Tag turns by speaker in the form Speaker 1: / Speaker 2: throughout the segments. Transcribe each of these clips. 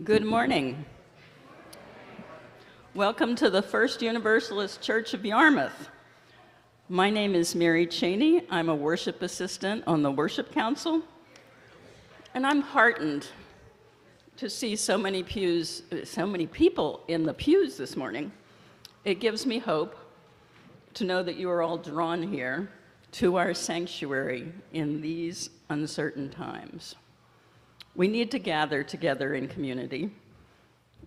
Speaker 1: Good morning. Welcome to the First Universalist Church of Yarmouth. My name is Mary Cheney. I'm a worship assistant on the Worship Council, and I'm heartened to see so many people in the pews this morning. It gives me hope to know that you are all drawn here to our sanctuary in these uncertain times. We need to gather together in community.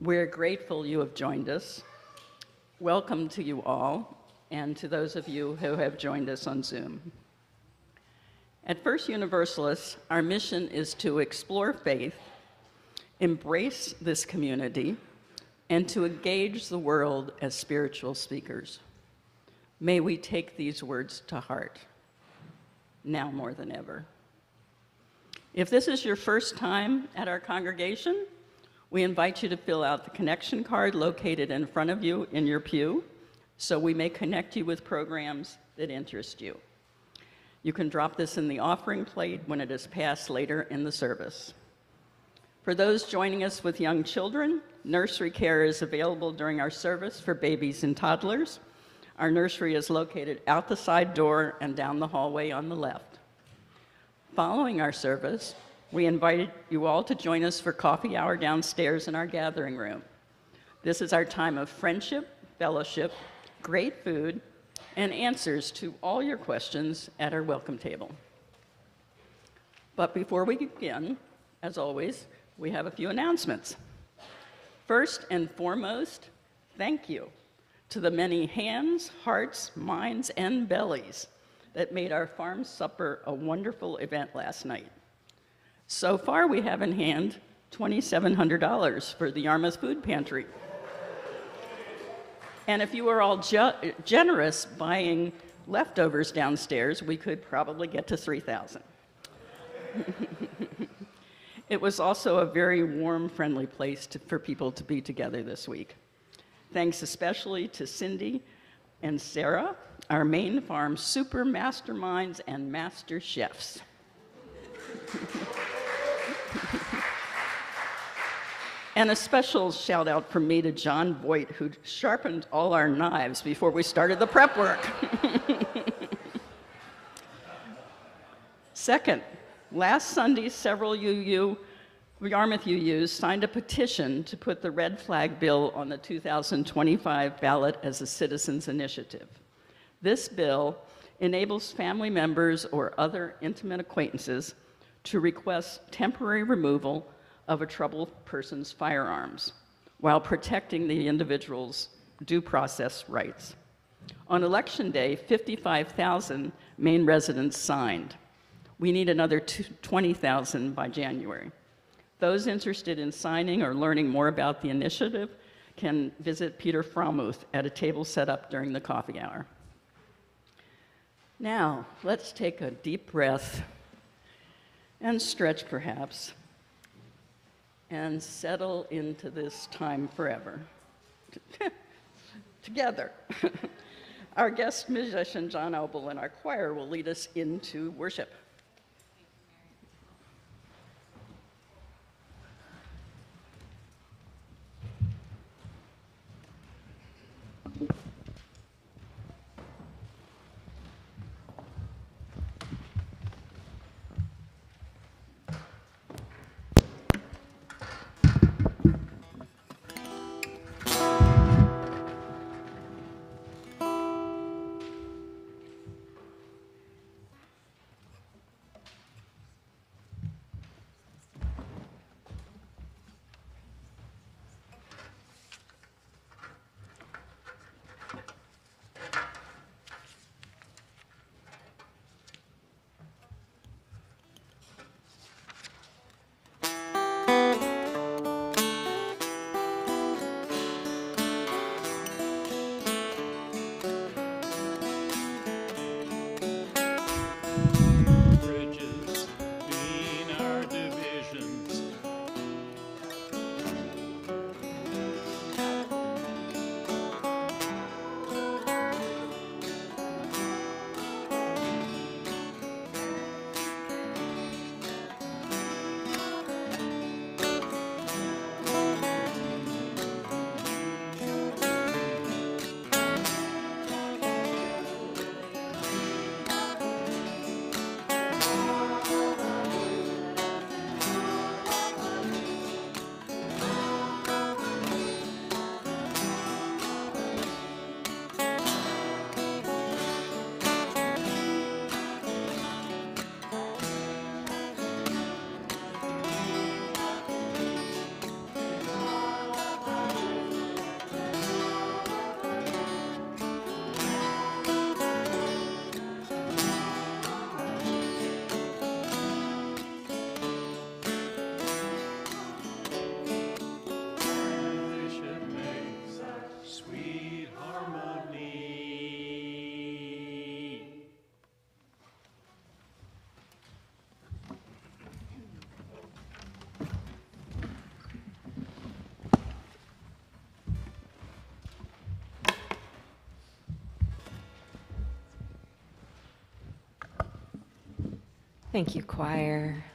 Speaker 1: We're grateful you have joined us. Welcome to you all, and to those of you who have joined us on Zoom. At First Universalist, our mission is to explore faith, embrace this community, and to engage the world as spiritual speakers. May we take these words to heart, now more than ever. If this is your first time at our congregation, we invite you to fill out the connection card located in front of you in your pew, so we may connect you with programs that interest you. You can drop this in the offering plate when it is passed later in the service. For those joining us with young children, nursery care is available during our service for babies and toddlers. Our nursery is located out the side door and down the hallway on the left. Following our service, we invited you all to join us for coffee hour downstairs in our gathering room. This is our time of friendship, fellowship, great food, and answers to all your questions at our welcome table. But before we begin, as always, we have a few announcements. First and foremost, thank you to the many hands, hearts, minds, and bellies that made our farm supper a wonderful event last night. So far, we have in hand $2,700 for the Yarmouth Food Pantry. And if you were all generous buying leftovers downstairs, we could probably get to $3,000. It was also a very warm, friendly place for people to be together this week. Thanks especially to Cindy and Sarah, our main farm super masterminds and master chefs. And a special shout out from me to John Voight, who sharpened all our knives before we started the prep work. Second, last Sunday, several Yarmouth UUs signed a petition to put the red flag bill on the 2025 ballot as a citizens' initiative. This bill enables family members or other intimate acquaintances to request temporary removal of a troubled person's firearms while protecting the individual's due process rights. On Election Day, 55,000 Maine residents signed. We need another 20,000 by January. Those interested in signing or learning more about the initiative can visit Peter Frommuth at a table set up during the coffee hour. Now, let's take a deep breath and stretch perhaps, and settle into this time forever. Together. Our guest musician, John Obel, and our choir will lead us into worship.
Speaker 2: Thank you, choir.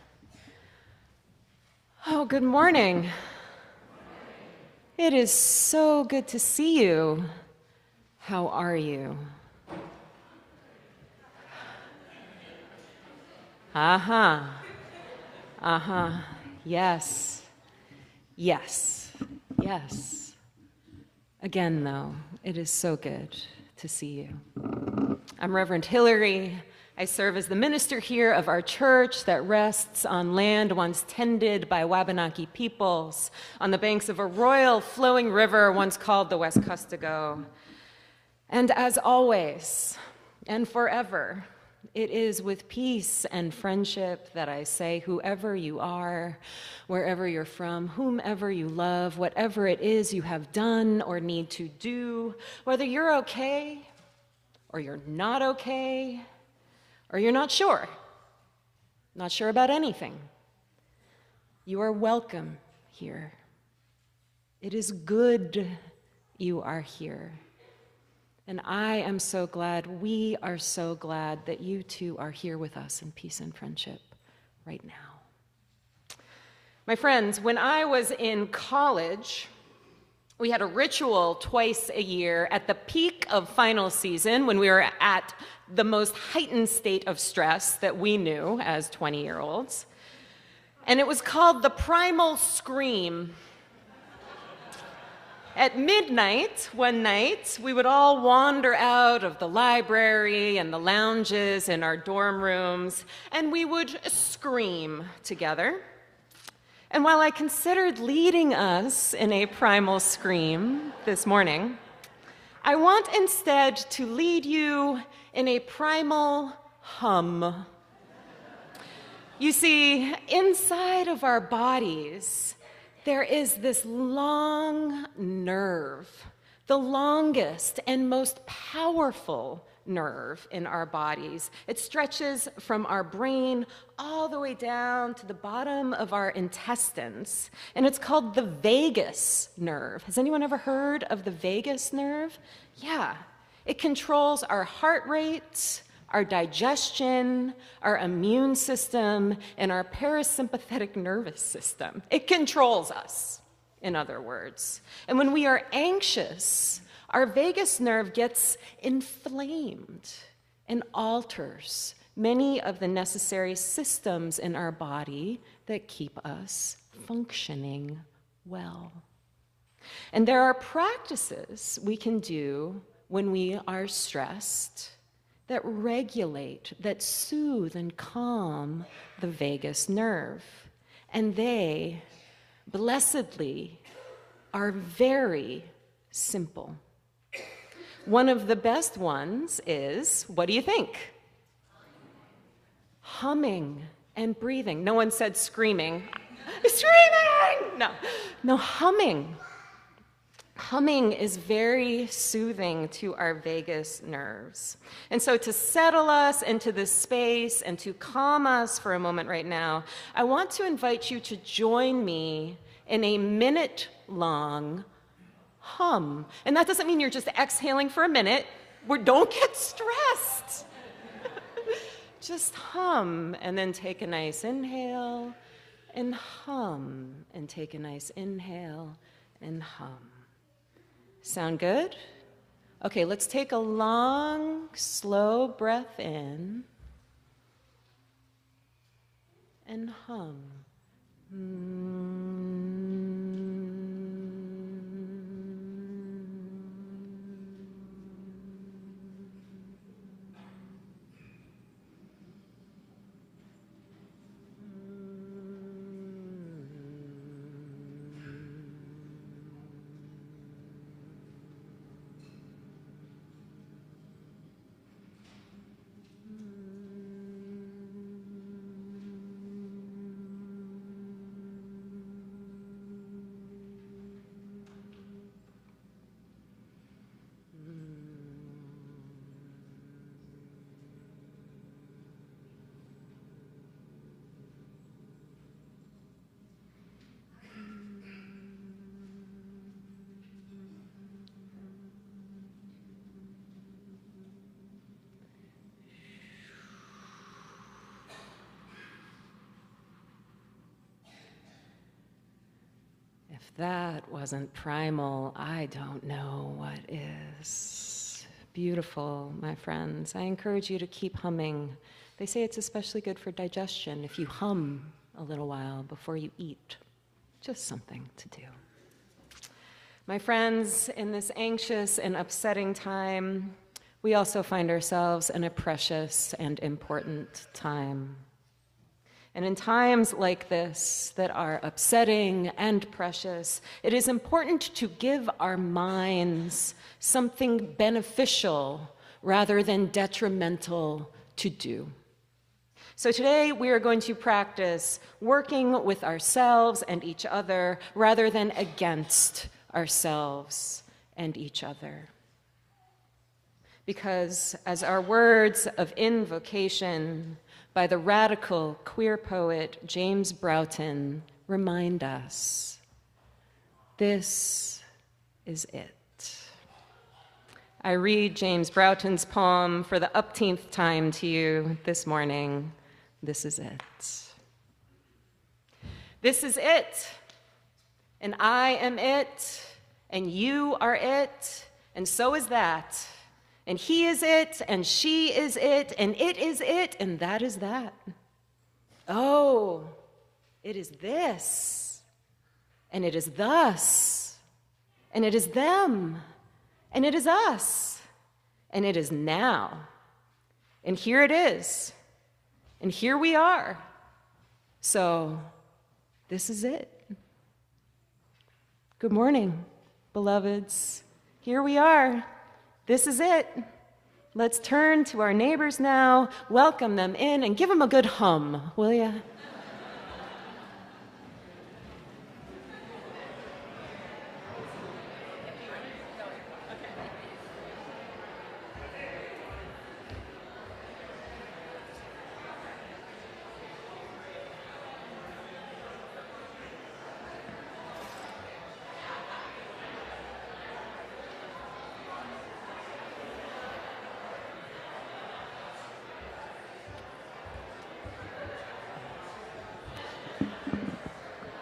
Speaker 2: Oh, good morning. It is so good to see you. How are you? Uh-huh. Uh-huh. Yes. Yes. Yes. Again, though, it is so good to see you. I'm Reverend Hillary. I serve as the minister here of our church that rests on land once tended by Wabanaki peoples on the banks of a royal flowing river once called the Wescustago. And as always, and forever, it is with peace and friendship that I say, whoever you are, wherever you're from, whomever you love, whatever it is you have done or need to do, whether you're okay or you're not okay, or you're not sure about anything, you are welcome here. It is good you are here. And I am so glad, we are so glad that you too are here with us in peace and friendship right now. My friends, when I was in college, we had a ritual twice a year at the peak of final season when we were at the most heightened state of stress that we knew as 20-year-olds. And it was called the primal scream. At midnight, one night, we would all wander out of the library and the lounges in our dorm rooms, and we would scream together. And while I considered leading us in a primal scream this morning, I want instead to lead you in a primal hum. You see, inside of our bodies, there is this long nerve, the longest and most powerful nerve in our bodies. It stretches from our brain all the way down to the bottom of our intestines, and it's called the vagus nerve. Has anyone ever heard of the vagus nerve? Yeah. It controls our heart rate, our digestion, our immune system, and our parasympathetic nervous system. It controls us, in other words. And when we are anxious, our vagus nerve gets inflamed and alters many of the necessary systems in our body that keep us functioning well. And there are practices we can do when we are stressed that regulate, that soothe and calm the vagus nerve. And they, blessedly, are very simple. One of the best ones is, what do you think? Humming and breathing. No one said screaming. Screaming! No, humming. Humming is very soothing to our vagus nerves. And so to settle us into this space and to calm us for a moment right now, I want to invite you to join me in a minute-long hum. And that doesn't mean you're just exhaling for a minute. Don't get stressed. Just hum and then take a nice inhale and hum and take a nice inhale and hum. Sound good? Okay, let's take a long, slow breath in and hum. If that wasn't primal, I don't know what is. Beautiful, my friends. I encourage you to keep humming. They say it's especially good for digestion if you hum a little while before you eat. Just something to do. My friends, in this anxious and upsetting time, we also find ourselves in a precious and important time. And in times like this that are upsetting and precious, it is important to give our minds something beneficial rather than detrimental to do. So today we are going to practice working with ourselves and each other rather than against ourselves and each other. Because as our words of invocation by the radical queer poet James Broughton remind us, this is it. I read James Broughton's poem for the upteenth time to you this morning. This is it. This is it, and I am it, and you are it, and so is that. And he is it, and she is it, and it is it, and that is that. Oh, it is this, and it is thus, and it is them, and it is us, and it is now. And here it is, and here we are. So, this is it. Good morning, beloveds. Here we are. This is it. Let's turn to our neighbors now, welcome them in, and give them a good hum, will ya?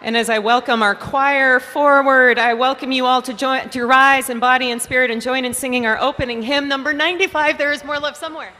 Speaker 2: And as I welcome our choir forward, I welcome you all to rise in body and spirit and join in singing our opening hymn, number 95, There Is More Love Somewhere.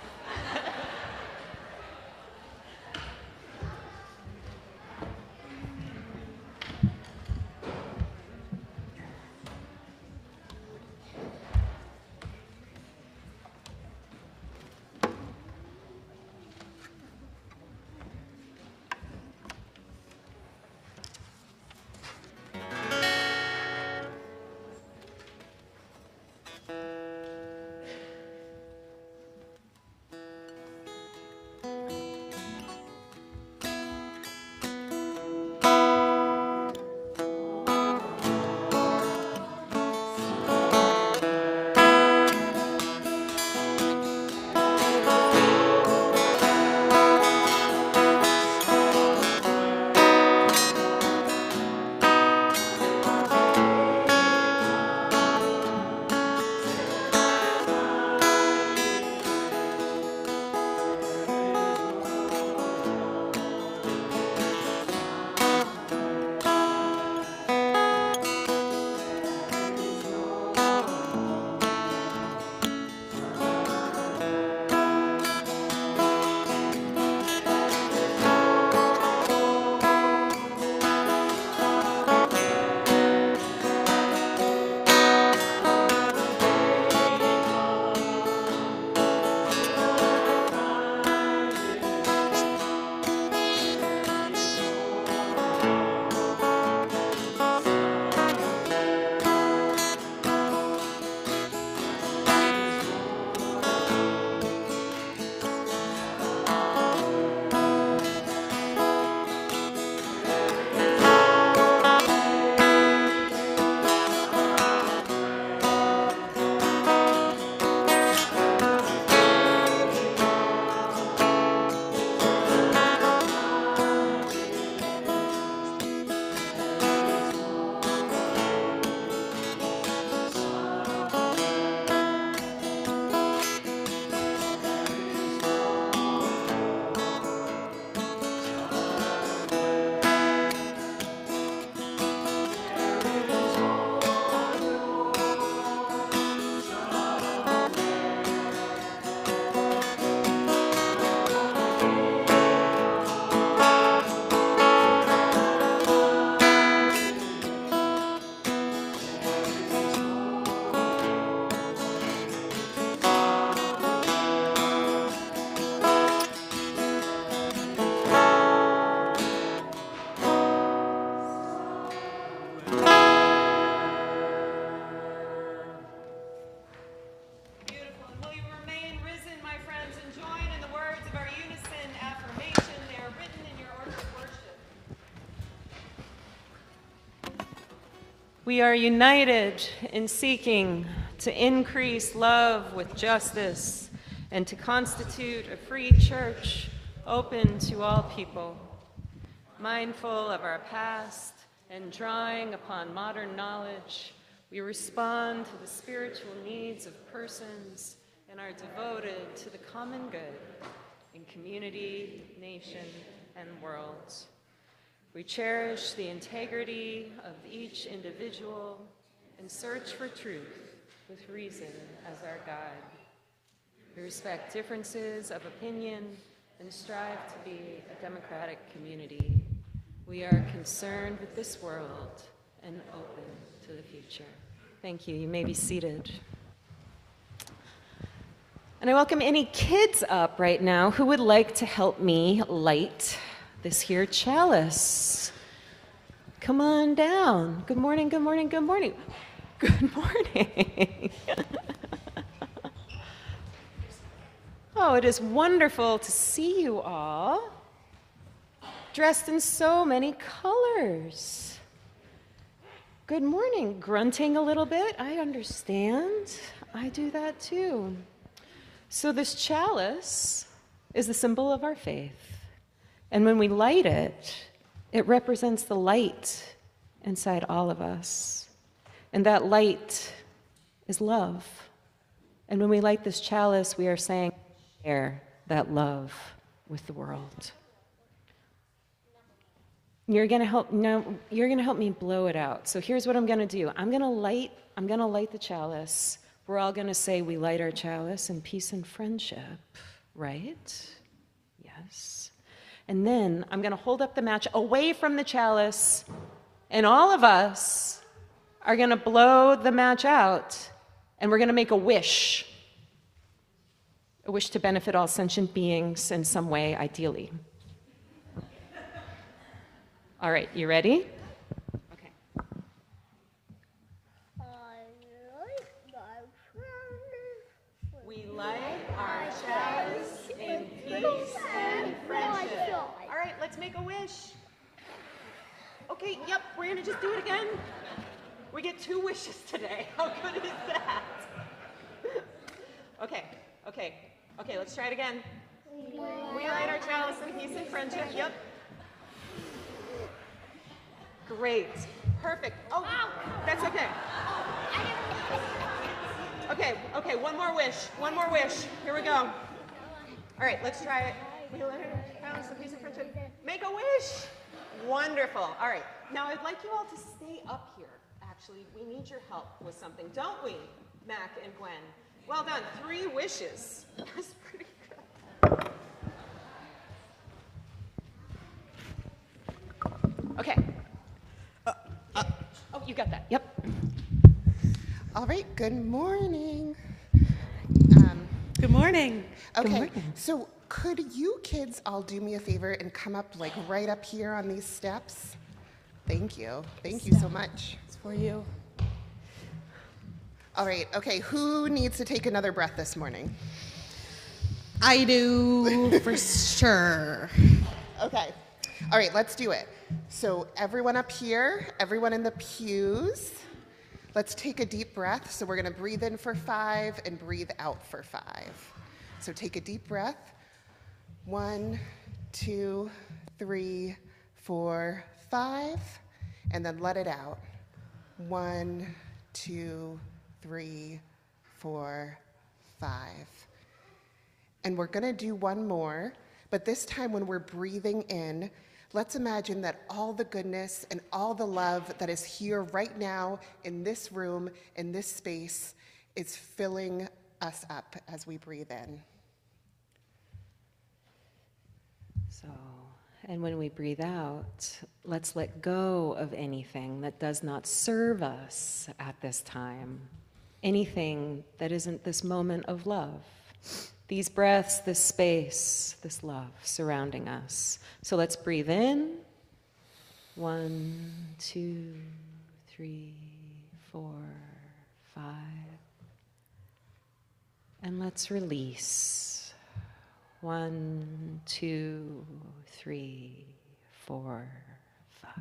Speaker 2: We are united in seeking to increase love with justice and to constitute a free church open to all people. Mindful of our past and drawing upon modern knowledge, we respond to the spiritual needs of persons and are devoted to the common good in community, nation, and world. We cherish the integrity of each individual and search for truth with reason as our guide. We respect differences of opinion and strive to be a democratic community. We are concerned with this world and open to the future. Thank you. You may be seated. And I welcome any kids up right now who would like to help me light this here chalice. Come on down. Good morning, good morning, good morning. Good morning. Oh, it is wonderful to see you all, dressed in so many colors. Good morning. Grunting a little bit, I understand. I do that too. So this chalice is the symbol of our faith. And when we light it, it represents the light inside all of us. And that light is love. And when we light this chalice, we are saying, share that love with the world. You're going to help me blow it out. So here's what I'm going to do. I'm going to light the chalice. We're all going to say we light our chalice in peace and friendship, right? Yes. And then I'm going to hold up the match away from the chalice, and all of us are going to blow the match out, and we're going to make a wish to benefit all sentient beings in some way, ideally. All right, you ready? Okay. We light our chalice in peace and friendship. All right, let's make a wish. Okay, yep, we're gonna just do it again. We get 2 wishes today. How good is that? Okay, let's try it again. We light our chalice in peace and friendship. Yep. Great. Perfect. Oh, that's okay. Okay, one more wish. Here we go. All right, let's try it. We light our chalice in peace and friendship. Make a wish. Wonderful. All right, now I'd like you all to stay up here. Actually, we need your help with something, don't we, Mac and Gwen? Well done. 3 wishes. That's pretty good. Okay. Oh, you got that. Yep.
Speaker 3: All right, good morning.
Speaker 4: Good morning.
Speaker 3: Okay,
Speaker 4: Good morning.
Speaker 3: so could you kids all do me a favor and come up like right up here on these steps? Thank you. Thank you so much.
Speaker 4: It's for you.
Speaker 3: All right, okay, who needs to take another breath this morning?
Speaker 4: I do, for sure.
Speaker 3: Okay, all right, let's do it. So everyone up here, everyone in the pews, let's take a deep breath. So we're gonna breathe in for 5 and breathe out for 5. So take a deep breath. 1, 2, 3, 4, 5, and then let it out. 1, 2, 3, 4, 5. And we're gonna do one more, but this time when we're breathing in, let's imagine that all the goodness and all the love that is here right now in this room, in this space, is filling us up as we breathe in.
Speaker 2: So, and when we breathe out, let's let go of anything that does not serve us at this time. Anything that isn't this moment of love. These breaths, this space, this love surrounding us. So let's breathe in. 1, 2, 3, 4, 5. And let's release. 1, 2, 3, 4, 5.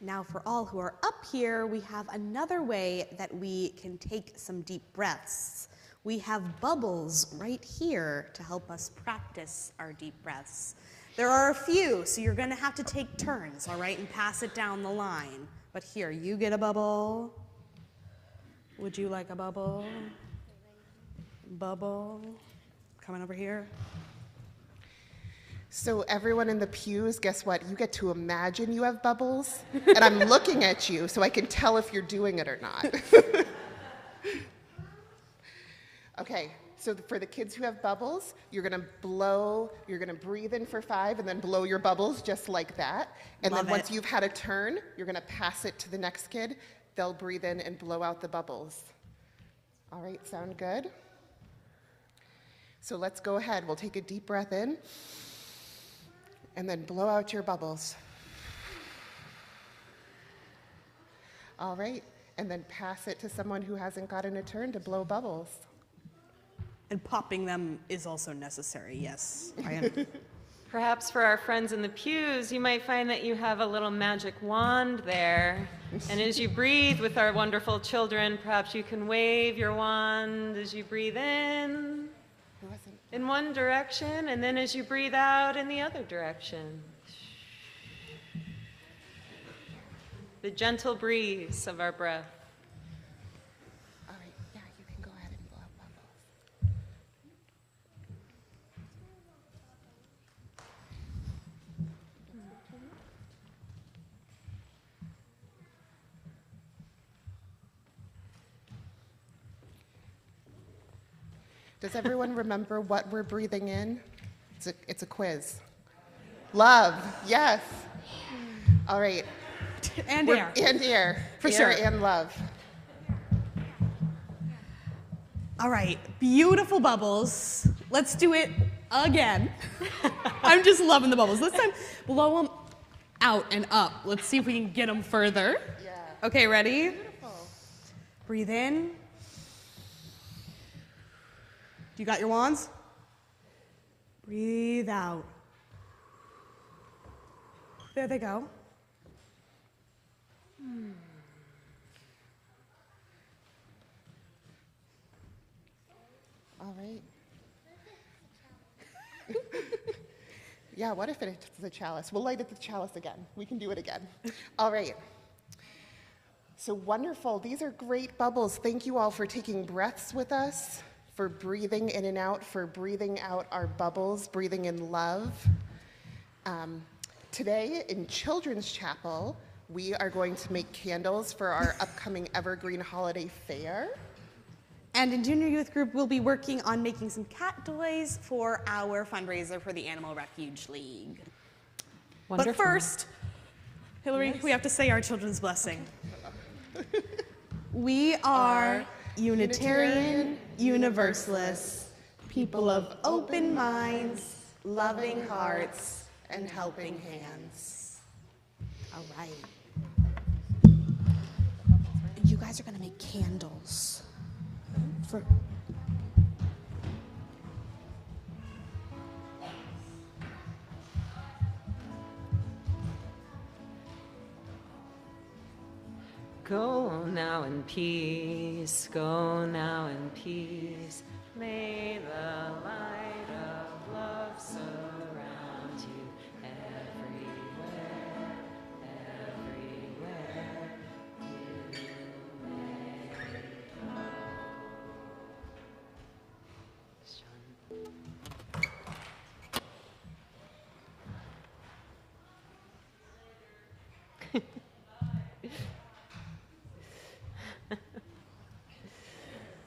Speaker 4: Now for all who are up here, we have another way that we can take some deep breaths. We have bubbles right here to help us practice our deep breaths. There are a few, so you're gonna have to take turns, all right, and pass it down the line. But here, you get a bubble. Would you like a bubble? Bubble. Coming over here.
Speaker 3: So everyone in the pews, guess what? You get to imagine you have bubbles, and I'm looking at you so I can tell if you're doing it or not. Okay, so for the kids who have bubbles, you're gonna breathe in for 5 and then blow your bubbles just like that. And
Speaker 4: Love
Speaker 3: then once
Speaker 4: it.
Speaker 3: you've had a turn, you're gonna pass it to the next kid. They'll breathe in and blow out the bubbles. All right, sound good? So let's go ahead. We'll take a deep breath in and then blow out your bubbles. All right, and then pass it to someone who hasn't gotten a turn to blow bubbles.
Speaker 4: And popping them is also necessary, yes. I am.
Speaker 2: Perhaps for our friends in the pews, you might find that you have a little magic wand there. And as you breathe with our wonderful children, perhaps you can wave your wand as you breathe in one direction, and then as you breathe out in the other direction. The gentle breeze of our breath.
Speaker 3: All right, yeah, you can go ahead and blow out bubbles. Does everyone remember what we're breathing in? It's a quiz. Love, yes. All right.
Speaker 4: And air.
Speaker 3: And air.
Speaker 4: For
Speaker 3: air
Speaker 4: sure.
Speaker 3: And love.
Speaker 4: All right, beautiful bubbles. Let's do it again. I'm just loving the bubbles. This time, blow them out and up. Let's see if we can get them further.
Speaker 3: Yeah.
Speaker 4: Okay, ready?
Speaker 3: Beautiful.
Speaker 4: Breathe in. You got your wands? Breathe out. There they go.
Speaker 3: All right. Yeah, what if it's the chalice? We'll light it the chalice again. We can do it again. All right. So wonderful. These are great bubbles. Thank you all for taking breaths with us, for breathing in and out, for breathing out our bubbles, breathing in love. Today in Children's Chapel, we are going to make candles for our upcoming Evergreen Holiday Fair.
Speaker 4: And in Junior Youth Group, we'll be working on making some cat toys for our fundraiser for the Animal Refuge League.
Speaker 2: Wonderful.
Speaker 4: But first, Hillary, we have to say our children's blessing. We are Unitarian Universalists, people of open minds, loving hearts, and helping hands. All right. You guys are going to make candles. For
Speaker 2: Go now in peace, go now in peace. May the light of love surround you everywhere, everywhere you may go.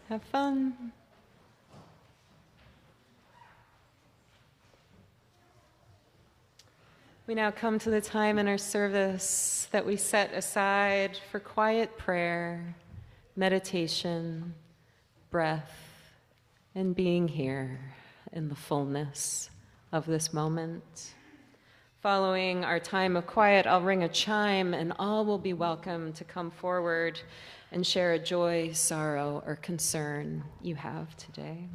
Speaker 2: Have fun. We now come to the time in our service that we set aside for quiet prayer, meditation, breath, and being here in the fullness of this moment. Following our time of quiet, I'll ring a chime, and all will be welcome to come forward and share a joy, sorrow, or concern you have today.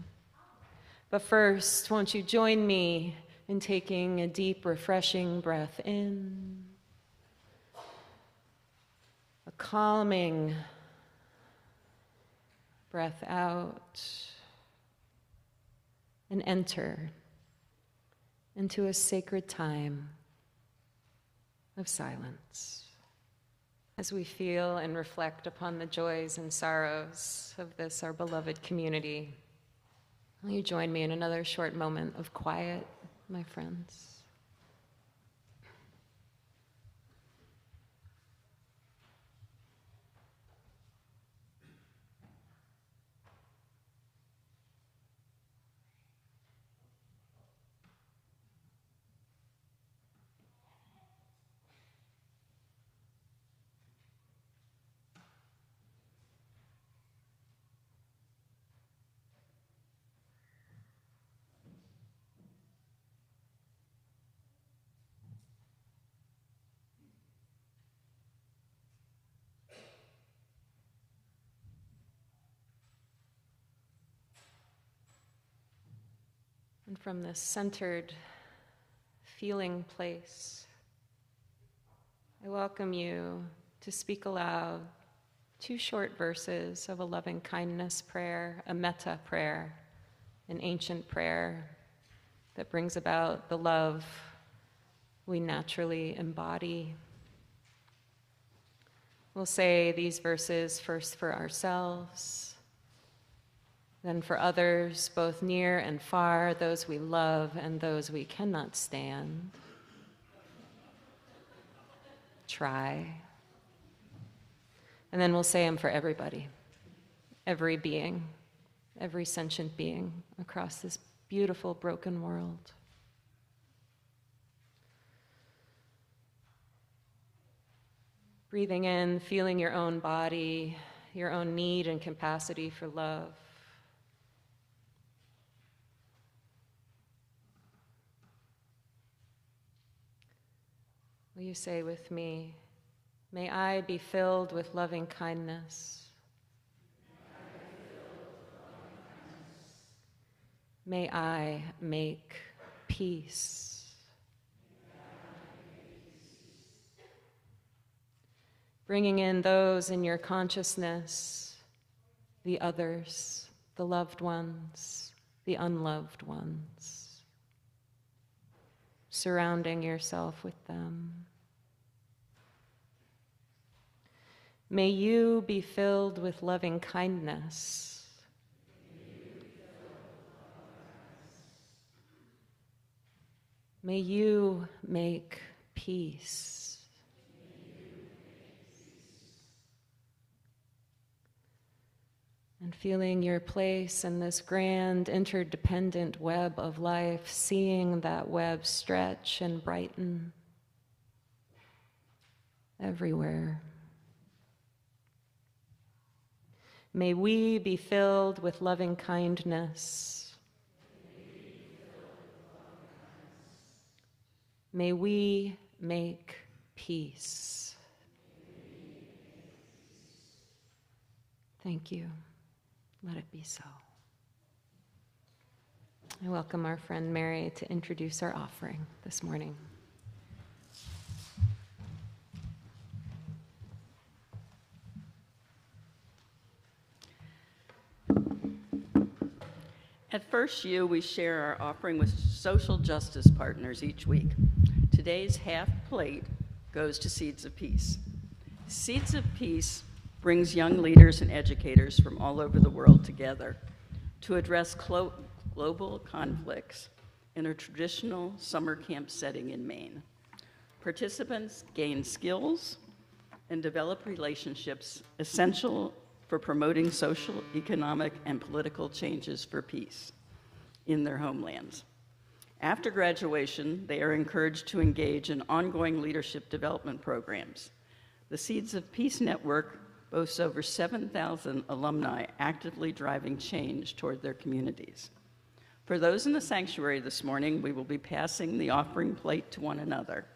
Speaker 2: But first, won't you join me in taking a deep, refreshing breath in calming breath out, and enter into a sacred time of silence as we feel and reflect upon the joys and sorrows of this, our beloved community. Will you join me in another short moment of quiet, my friends? And from this centered, feeling place, I welcome you to speak aloud 2 short verses of a loving kindness prayer, a metta prayer, an ancient prayer that brings about the love we naturally embody. We'll say these verses first for ourselves, then for others, both near and far, those we love and those we cannot stand. Try. And then we'll say them for everybody, every being, every sentient being across this beautiful, broken world. Breathing in, feeling your own body, your own need and capacity for love. Will you say with me, may I be filled with loving kindness. May I make peace. Bringing in those in your consciousness, the others, the loved ones, the unloved ones. Surrounding yourself with them. May you be filled with loving kindness. May you make peace. And feeling your place in this grand interdependent web of life, seeing that web stretch and brighten everywhere. May we be filled with loving kindness. May we make peace. Thank you. Let it be so. I welcome our friend Mary to introduce our offering this morning.
Speaker 1: At First U, we share our offering with social justice partners each week. Today's half plate goes to Seeds of Peace. Seeds of Peace brings young leaders and educators from all over the world together to address global conflicts in a traditional summer camp setting in Maine. Participants gain skills and develop relationships essential for promoting social, economic, and political changes for peace in their homelands. After graduation, they are encouraged to engage in ongoing leadership development programs. The Seeds of Peace Network boasts over 7,000 alumni actively driving change toward their communities. For those in the sanctuary this morning, we will be passing the offering plate to one another.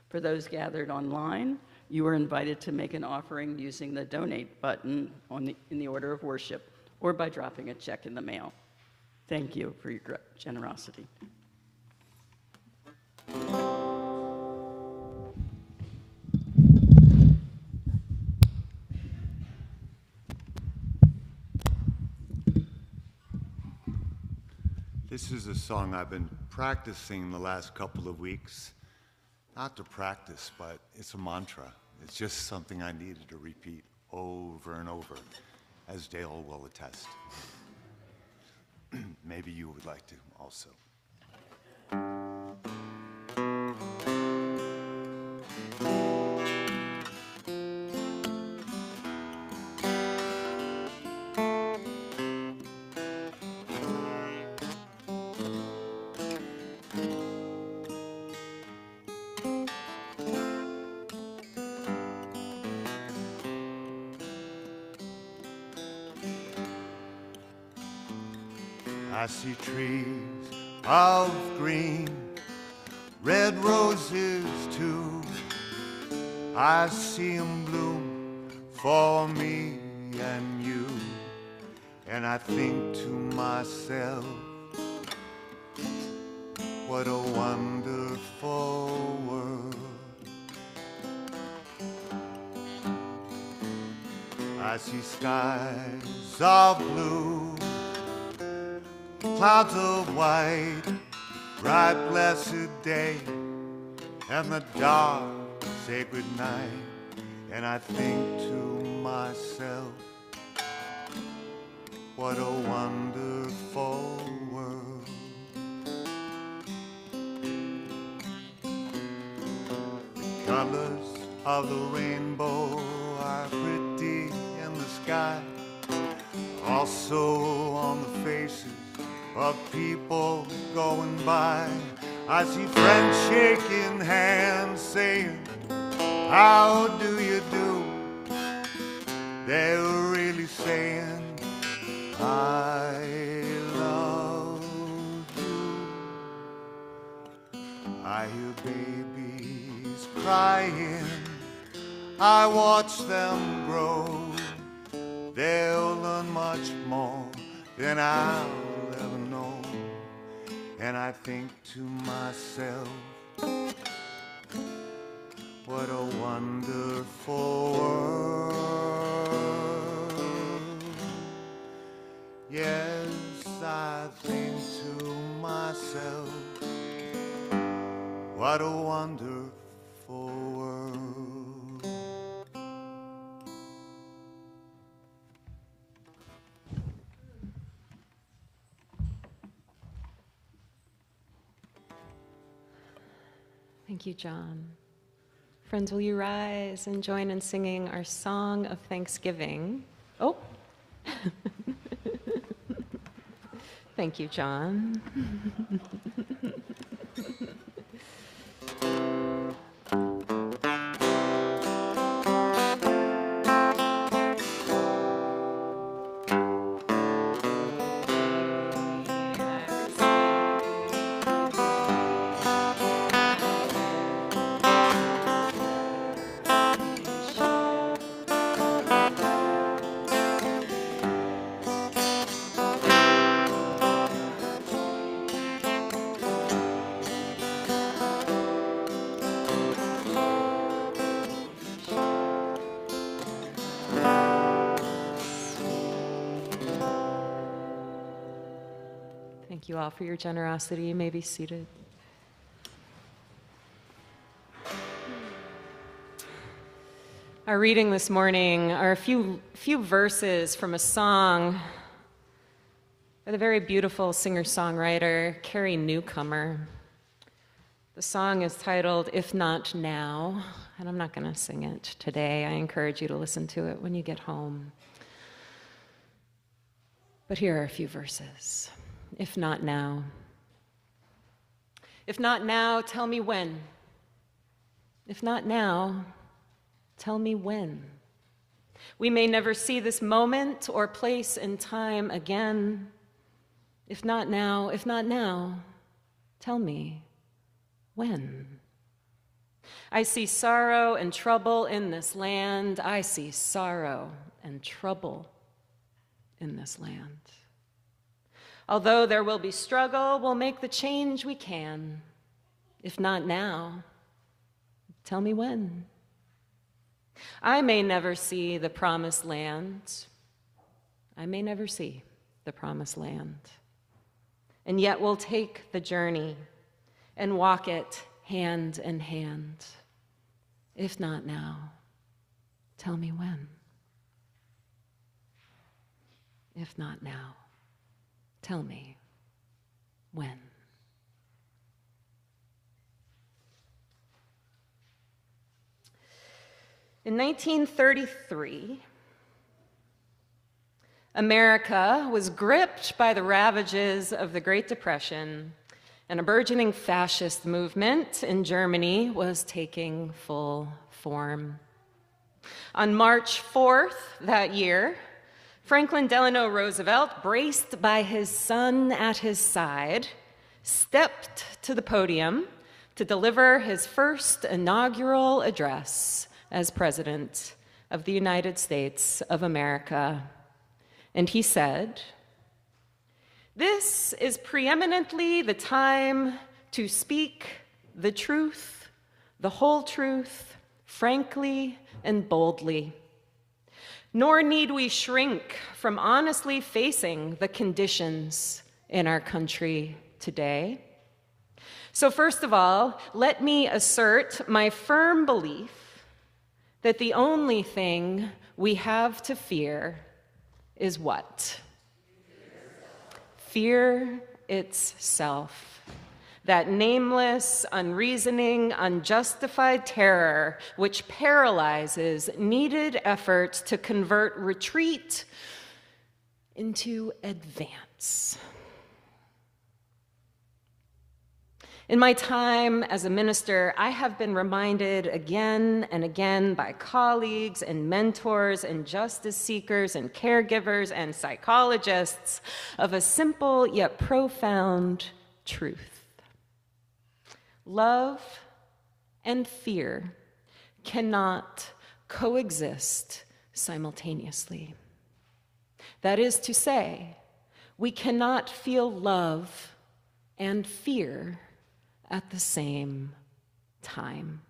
Speaker 1: For those gathered online, you are invited to make an offering using the donate button in the order of worship or by dropping a check in the mail. Thank you for your generosity.
Speaker 5: This is a song I've been practicing the last couple of weeks. Not to practice, but it's a mantra. It's just something I needed to repeat over and over, as Dale will attest. Maybe you would like to also. I see trees of green, red roses too. I see them bloom for me and you. And I think to myself, what a wonderful world. I see skies of blue, clouds of white, bright blessed day, and the dark sacred night. And I think to myself, what a wonderful world. The colors of the rainbow are pretty in the sky, also on the faces of people going by. I see friends shaking hands saying, how do you do? They're really saying, I love you. I hear babies crying, I watch them grow. They'll learn much more than I'll ever know. And I think to myself, what a wonderful world. Yes, I think to myself, what a wonderful world.
Speaker 2: Thank you, John. Friends, will you rise and join in singing our song of thanksgiving? Oh. Thank you, John. Thank you all for your generosity. You may be seated. Our reading this morning are a few verses from a song by the very beautiful singer-songwriter Carrie Newcomer. The song is titled, If Not Now, and I'm not going to sing it today. I encourage you to listen to it when you get home. But here are a few verses. If not now. If not now, tell me when. If not now, tell me when. We may never see this moment or place in time again. If not now, tell me when. I see sorrow and trouble in this land. I see sorrow and trouble in this land. Although there will be struggle, we'll make the change we can. If not now, tell me when. I may never see the promised land. I may never see the promised land. and yet we'll take the journey and walk it hand in hand. If not now, tell me when. If not now, tell me when. In 1933, America was gripped by the ravages of the Great Depression, and a burgeoning fascist movement in Germany was taking full form. On March 4th that year, Franklin Delano Roosevelt, braced by his son at his side, stepped to the podium to deliver his first inaugural address as President of the United States of America. And he said, "This is preeminently the time to speak the truth, the whole truth, frankly and boldly. Nor need we shrink from honestly facing the conditions in our country today. So first of all, let me assert my firm belief that the only thing we have to fear is what? Fear itself. That nameless, unreasoning, unjustified terror which paralyzes needed efforts to convert retreat into advance." In my time as a minister, I have been reminded again and again by colleagues and mentors and justice seekers and caregivers and psychologists of a simple yet profound truth. Love and fear cannot coexist simultaneously. That is to say, we cannot feel love and fear at the same time.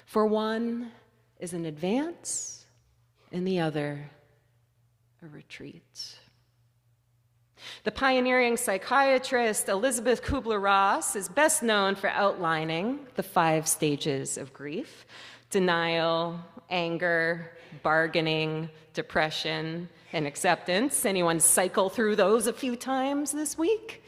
Speaker 2: For one is an advance, and the other a retreat. The pioneering psychiatrist Elizabeth Kubler-Ross is best known for outlining the 5 stages of grief: denial, anger, bargaining, depression, and acceptance. Anyone cycle through those a few times this week?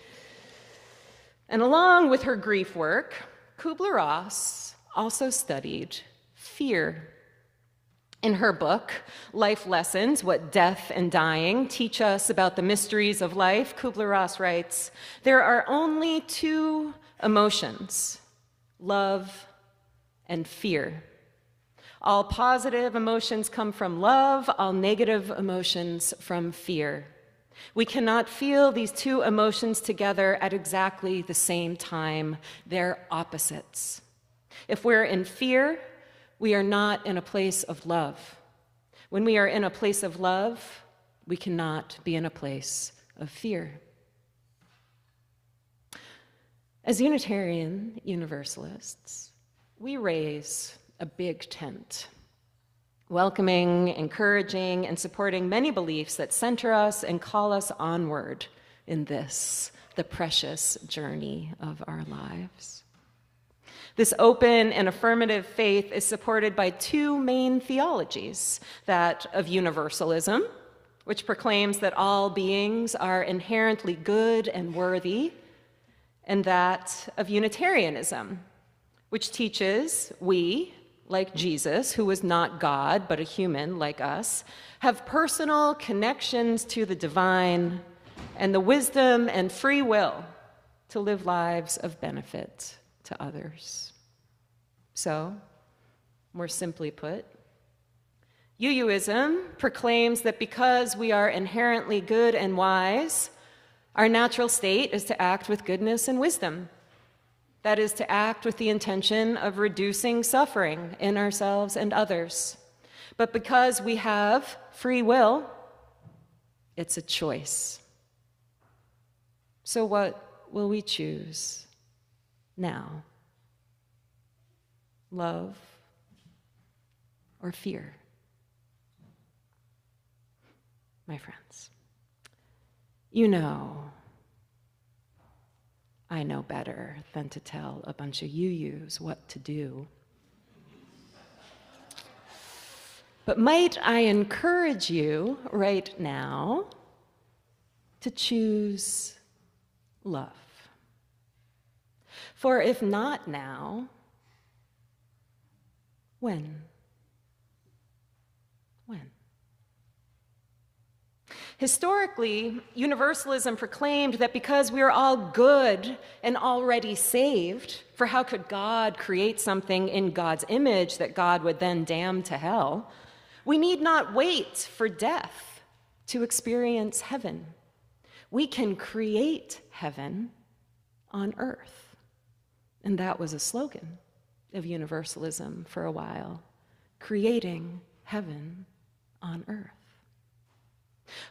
Speaker 2: And along with her grief work, Kubler-Ross also studied fear. In her book, Life Lessons, What Death and Dying Teach Us About the Mysteries of Life, Kubler-Ross writes, "There are only 2 emotions, love and fear. All positive emotions come from love, all negative emotions from fear. We cannot feel these 2 emotions together at exactly the same time. They're opposites. If we're in fear, we are not in a place of love. When we are in a place of love, we cannot be in a place of fear." As Unitarian Universalists, we raise a big tent, welcoming, encouraging, and supporting many beliefs that center us and call us onward in this, the precious journey of our lives. This open and affirmative faith is supported by 2 main theologies: that of universalism, which proclaims that all beings are inherently good and worthy, and that of Unitarianism, which teaches we, like Jesus, who was not God, but a human like us, have personal connections to the divine and the wisdom and free will to live lives of benefit to others. So, more simply put, UUism proclaims that because we are inherently good and wise, our natural state is to act with goodness and wisdom. That is, to act with the intention of reducing suffering in ourselves and others. But because we have free will, it's a choice. So what will we choose now? Love or fear? My friends, you know I know better than to tell a bunch of you-yous what to do. But might I encourage you right now to choose love? For if not now, when? When? Historically, Universalism proclaimed that because we are all good and already saved, for how could God create something in God's image that God would then damn to hell? We need not wait for death to experience heaven. We can create heaven on earth. And that was a slogan of Universalism for a while, creating heaven on earth.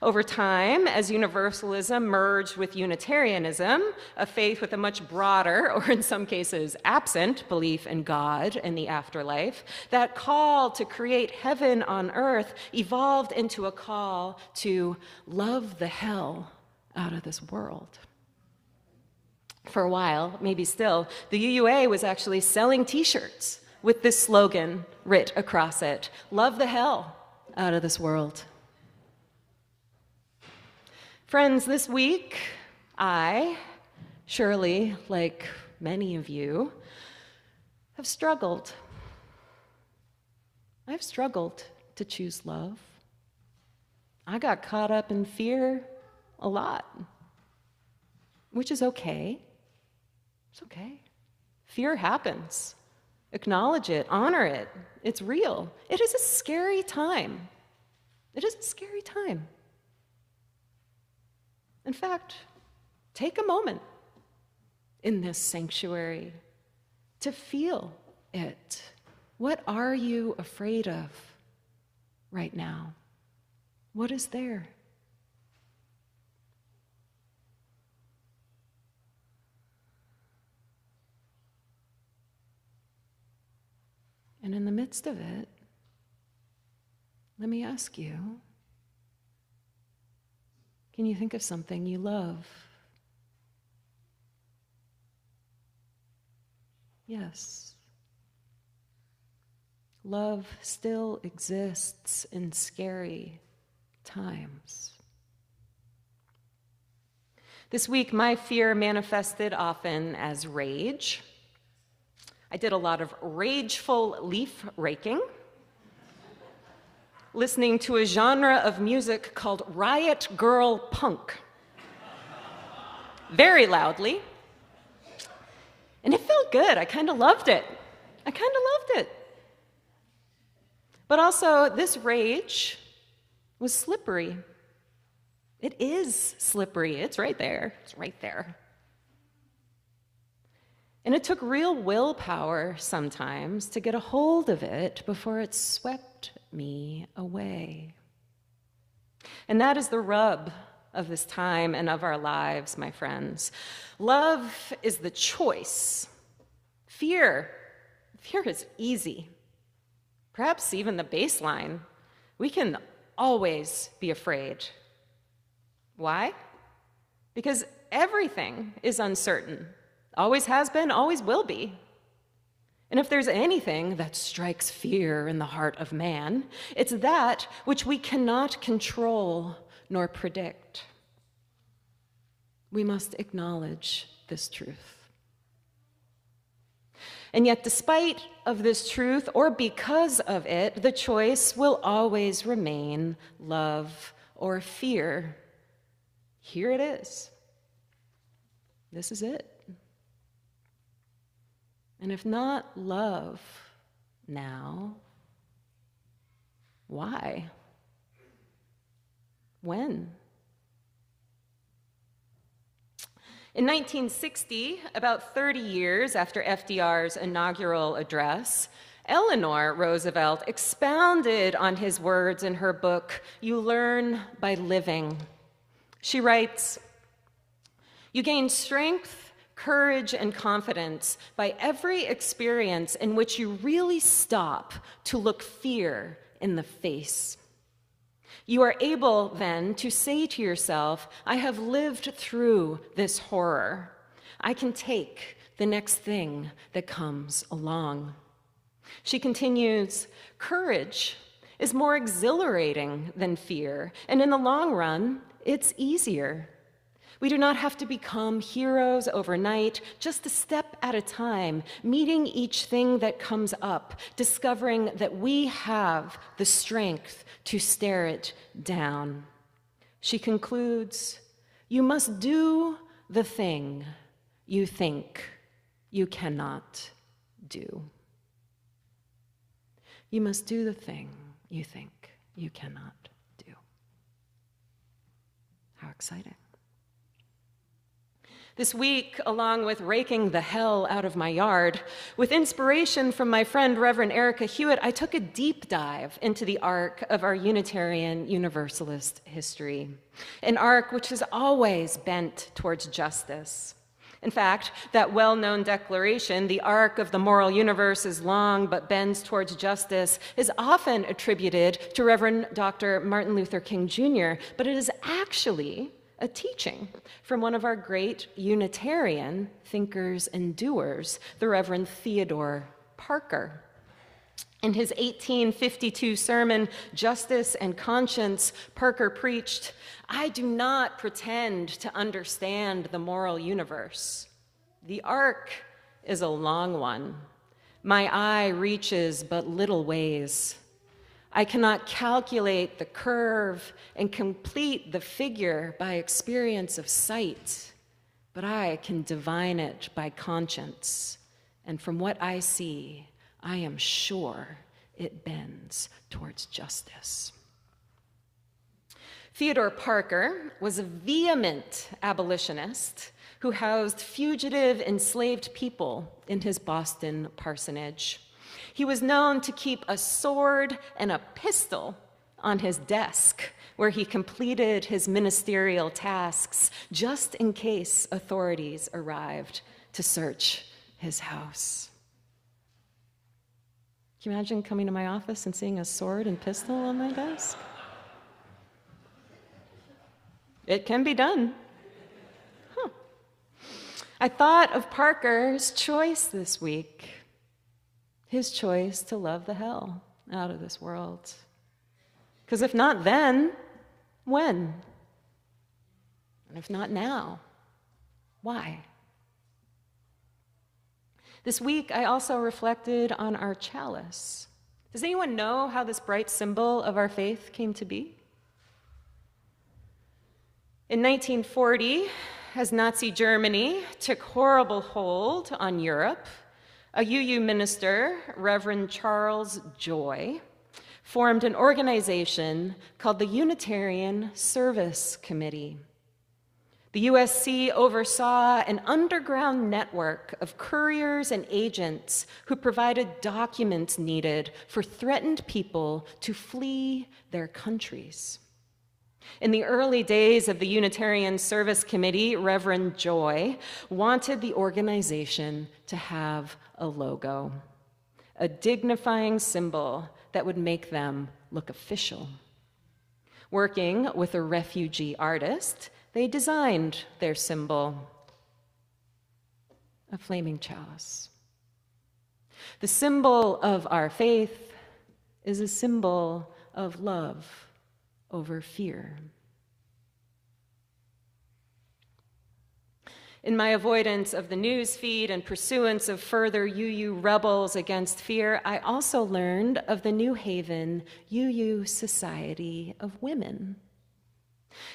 Speaker 2: Over time, as Universalism merged with Unitarianism, a faith with a much broader, or in some cases absent, belief in God and the afterlife, that call to create heaven on earth evolved into a call to love the hell out of this world. For a while, maybe still, the UUA was actually selling t-shirts with this slogan writ across it, love the hell out of this world. Friends, this week, I, surely like many of you, have struggled. I've struggled to choose love. I got caught up in fear a lot, which is okay. It's okay. Fear happens. Acknowledge it, honor it. It's real. It is a scary time. It is a scary time. In fact, take a moment in this sanctuary to feel it. What are you afraid of right now? What is there? And in the midst of it, let me ask you, can you think of something you love? Yes. Love still exists in scary times. This week, my fear manifested often as rage. I did a lot of rageful leaf raking, listening to a genre of music called riot girl punk, very loudly. And it felt good. I kind of loved it. But also, this rage was slippery. It is slippery. It's right there. It's right there. And it took real willpower sometimes to get a hold of it before it swept me away. And that is the rub of this time and of our lives, my friends. Love is the choice. Fear is easy. Perhaps even the baseline. We can always be afraid. Why? Because everything is uncertain. Always has been, always will be. And if there's anything that strikes fear in the heart of man, it's that which we cannot control nor predict. We must acknowledge this truth. And yet, despite of this truth, or because of it, the choice will always remain love or fear. Here it is. This is it. And if not love now, why? When? In 1960, about 30 years after FDR's inaugural address, Eleanor Roosevelt expounded on his words in her book, You Learn by Living. She writes, "You gain strength, courage, and confidence by every experience in which you really stop to look fear in the face. You are able then to say to yourself, I have lived through this horror. I can take the next thing that comes along. She continues, courage is more exhilarating than fear, and in the long run, it's easier. We do not have to become heroes overnight, just a step at a time, meeting each thing that comes up, discovering that we have the strength to stare it down. She concludes, you must do the thing you think you cannot do. You must do the thing you think you cannot do. How exciting. This week, along with raking the hell out of my yard, with inspiration from my friend Reverend Erica Hewitt, I took a deep dive into the arc of our Unitarian Universalist history, an arc which has always bent towards justice. In fact, that well-known declaration, the arc of the moral universe is long but bends towards justice, is often attributed to Reverend Dr. Martin Luther King Jr., but it is actually a teaching from one of our great Unitarian thinkers and doers, the Reverend Theodore Parker. In his 1852 sermon, Justice and Conscience, Parker preached, I do not pretend to understand the moral universe. The arc is a long one. My eye reaches but little ways. I cannot calculate the curve and complete the figure by experience of sight, but I can divine it by conscience. And from what I see, I am sure it bends towards justice. Theodore Parker was a vehement abolitionist who housed fugitive enslaved people in his Boston parsonage. He was known to keep a sword and a pistol on his desk where he completed his ministerial tasks just in case authorities arrived to search his house. Can you imagine coming to my office and seeing a sword and pistol on my desk? It can be done. I thought of Parker's choice this week. His choice to love the hell out of this world. Because if not then, when? And if not now, why? This week, I also reflected on our chalice. Does anyone know how this bright symbol of our faith came to be? In 1940, as Nazi Germany took horrible hold on Europe, a UU minister, Reverend Charles Joy, formed an organization called the Unitarian Service Committee. The USC oversaw an underground network of couriers and agents who provided documents needed for threatened people to flee their countries. In the early days of the Unitarian Service Committee, Reverend Joy wanted the organization to have a logo, a dignifying symbol that would make them look official. Working with a refugee artist, they designed their symbol, a flaming chalice. The symbol of our faith is a symbol of love over fear. In my avoidance of the news feed and pursuance of further UU rebels against fear, I also learned of the New Haven UU Society of Women.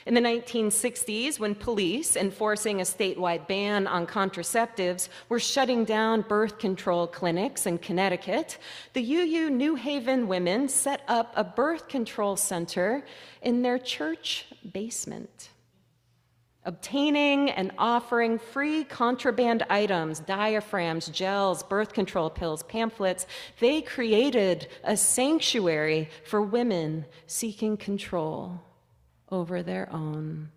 Speaker 2: In the 1960s, when police, enforcing a statewide ban on contraceptives, were shutting down birth control clinics in Connecticut, the UU New Haven women set up a birth control center in their church basement. Obtaining and offering free contraband items, diaphragms, gels, birth control pills, pamphlets, they created a sanctuary for women seeking control over their own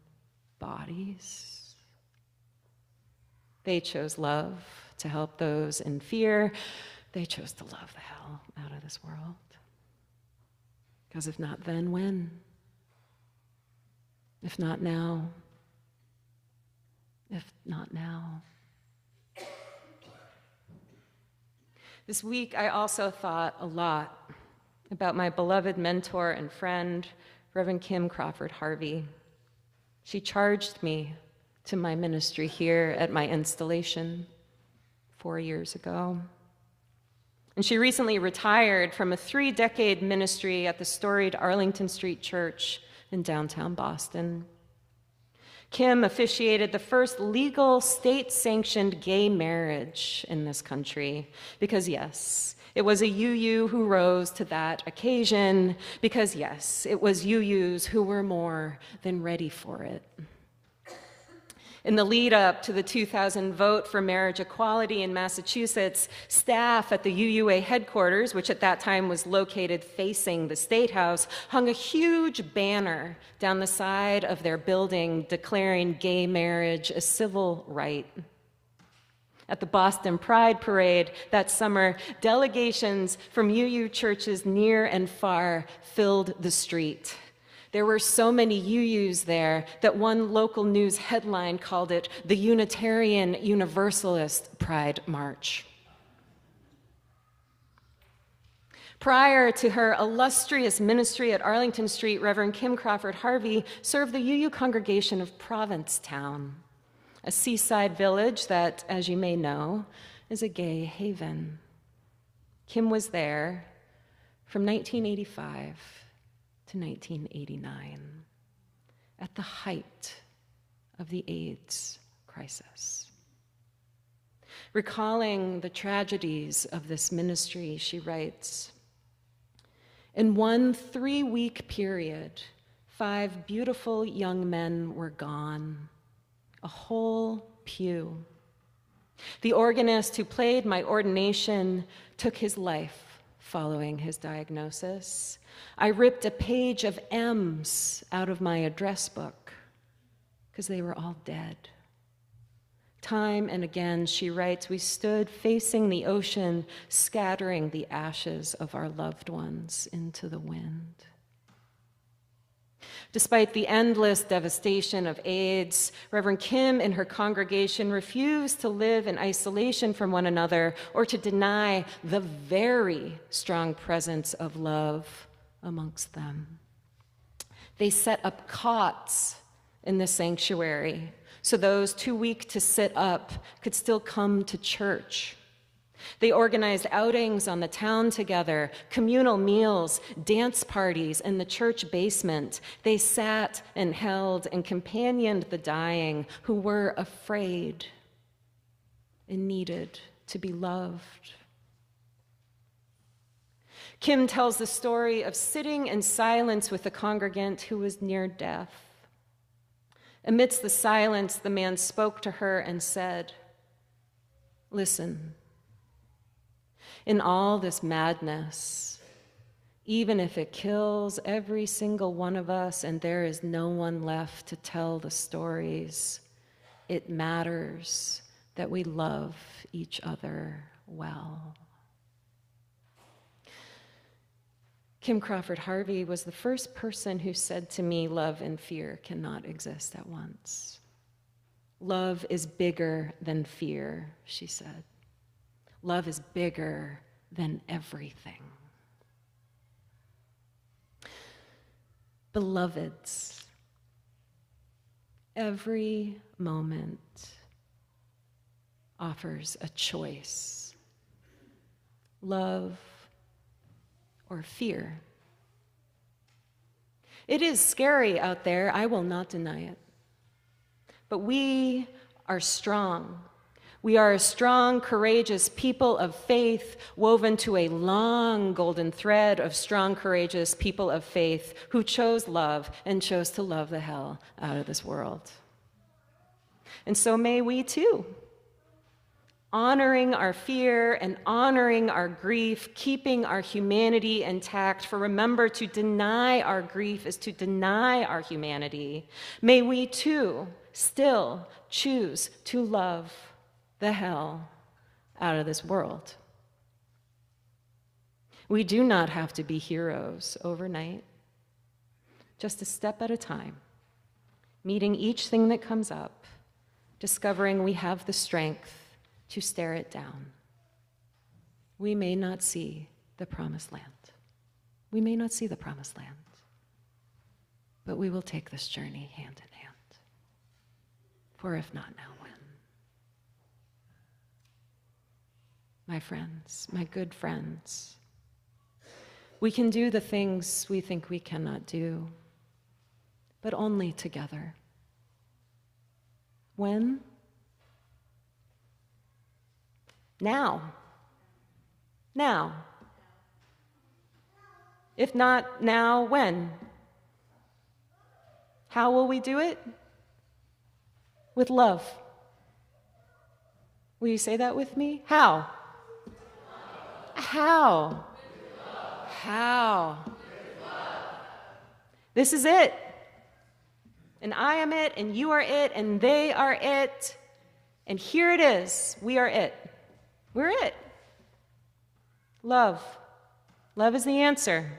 Speaker 2: bodies. They chose love to help those in fear. They chose to love the hell out of this world. Because if not then, when? If not now? If not now, This week, I also thought a lot about my beloved mentor and friend, Reverend Kim Crawford Harvey. She charged me to my ministry here at my installation 4 years ago. And she recently retired from a 3-decade ministry at the storied Arlington Street Church in downtown Boston. Kim officiated the first legal state-sanctioned gay marriage in this country because, yes, it was a UU who rose to that occasion because, yes, it was UUs who were more than ready for it. In the lead up to the 2000 vote for marriage equality in Massachusetts, staff at the UUA headquarters, which at that time was located facing the State House, hung a huge banner down the side of their building declaring gay marriage a civil right. At the Boston Pride Parade that summer, delegations from UU churches near and far filled the street. There were so many UUs there that one local news headline called it the Unitarian Universalist Pride March. Prior to her illustrious ministry at Arlington Street, Reverend Kim Crawford Harvey served the UU congregation of Provincetown, a seaside village that, as you may know, is a gay haven. Kim was there from 1985 to 1989, at the height of the AIDS crisis. Recalling the tragedies of this ministry, she writes, "In one 3-week period, 5 beautiful young men were gone, a whole pew. The organist who played my ordination took his life following his diagnosis. I ripped a page of M's out of my address book because they were all dead. Time and again," she writes, "we stood facing the ocean, scattering the ashes of our loved ones into the wind." Despite the endless devastation of AIDS, Reverend Kim and her congregation refused to live in isolation from one another or to deny the very strong presence of love amongst them. They set up cots in the sanctuary so those too weak to sit up could still come to church. They organized outings on the town together, communal meals, dance parties in the church basement. They sat and held and companioned the dying who were afraid and needed to be loved. Kim tells the story of sitting in silence with a congregant who was near death. Amidst the silence, the man spoke to her and said, "Listen, in all this madness, even if it kills every single one of us and there is no one left to tell the stories, it matters that we love each other well." Kim Crawford Harvey was the first person who said to me, "Love and fear cannot exist at once." Love is bigger than fear, she said. Love is bigger than everything. Beloveds, every moment offers a choice: love or fear. It is scary out there, I will not deny it. But we are strong. We are a strong, courageous people of faith, woven to a long golden thread of strong, courageous people of faith who chose love and chose to love the hell out of this world. And so may we too, honoring our fear and honoring our grief, keeping our humanity intact, for remember, to deny our grief is to deny our humanity. May we too still choose to love the hell out of this world. We do not have to be heroes overnight, just a step at a time, meeting each thing that comes up, discovering we have the strength to stare it down. we may not see the promised land. We may not see the promised land, but we will take this journey hand in hand. For if not now, when? My friends, my good friends, we can do the things we think we cannot do, but only together. When? Now. Now. If not now, when? How will we do it? With love. Will you say that with me? How? How? How? This is it. And I am it, and you are it, and they are it. And here it is. We are it. We're it. Love. Love is the answer.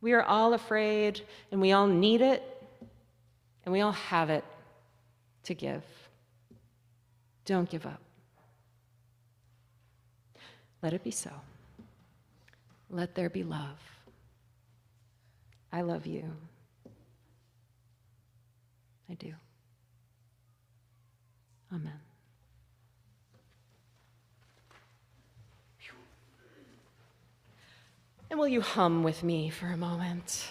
Speaker 2: We are all afraid, and we all need it, and we all have it to give. Don't give up. Let it be so. Let there be love. I love you. I do. Amen. And will you hum with me for a moment?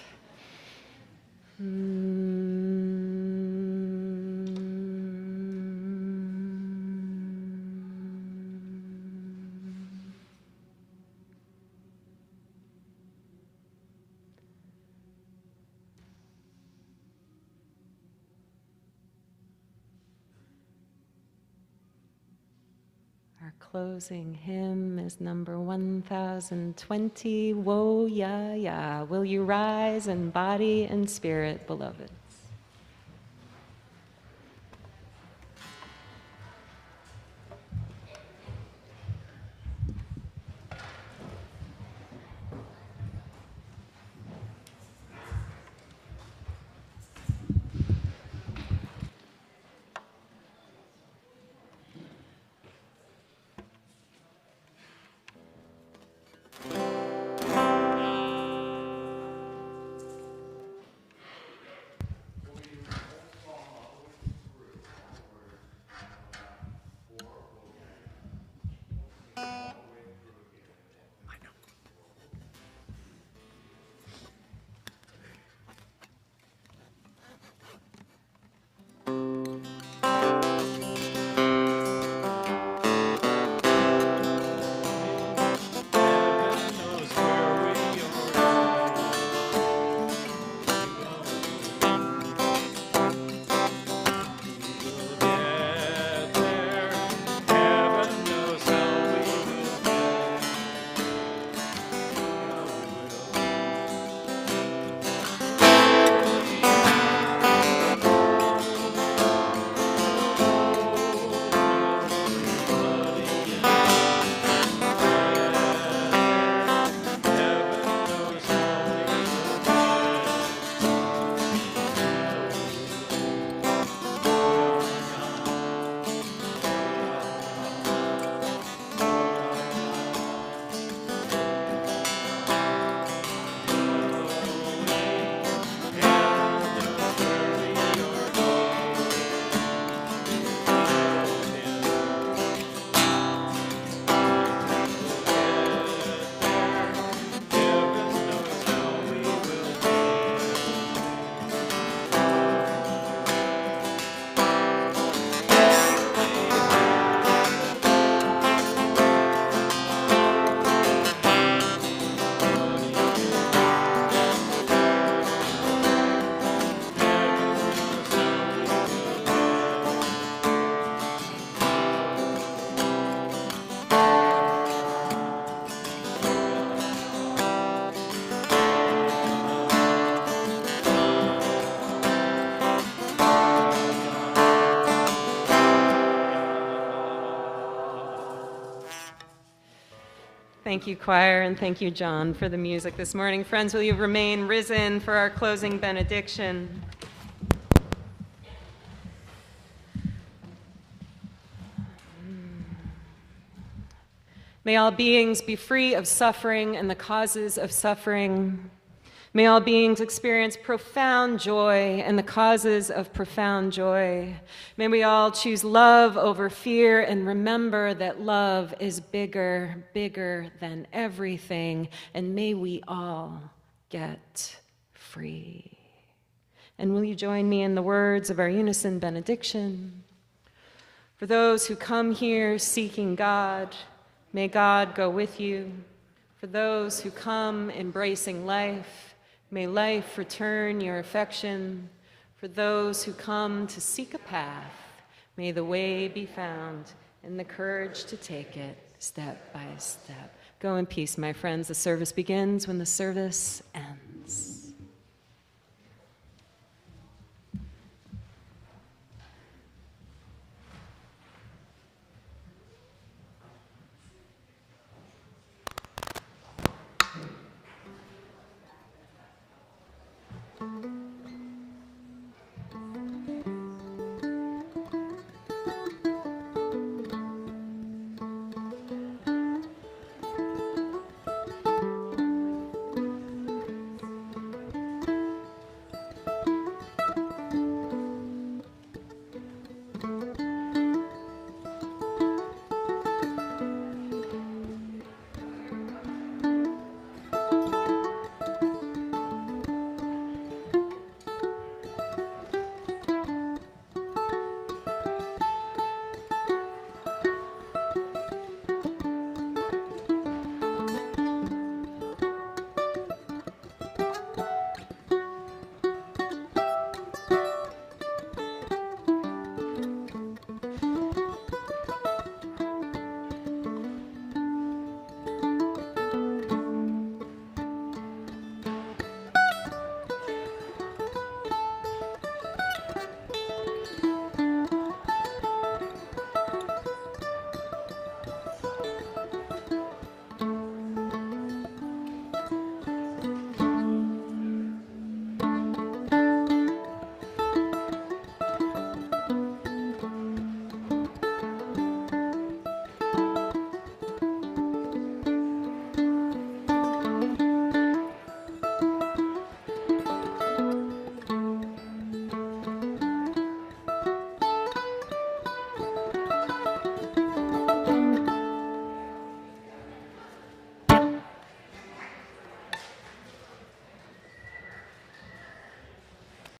Speaker 2: Our closing hymn is number 1020, Woe Ya Ya. Will you rise in body and spirit, beloveds? Thank you, choir, and thank you, John, for the music this morning. Friends, will you remain risen for our closing benediction? May all beings be free of suffering and the causes of suffering. May all beings experience profound joy and the causes of profound joy. May we all choose love over fear and remember that love is bigger, bigger than everything. And may we all get free. And will you join me in the words of our unison benediction? For those who come here seeking God, may God go with you. For those who come embracing life, may life return your affection. For those who come to seek a path, may the way be found and the courage to take it step by step. Go in peace, my friends. The service begins when the service ends.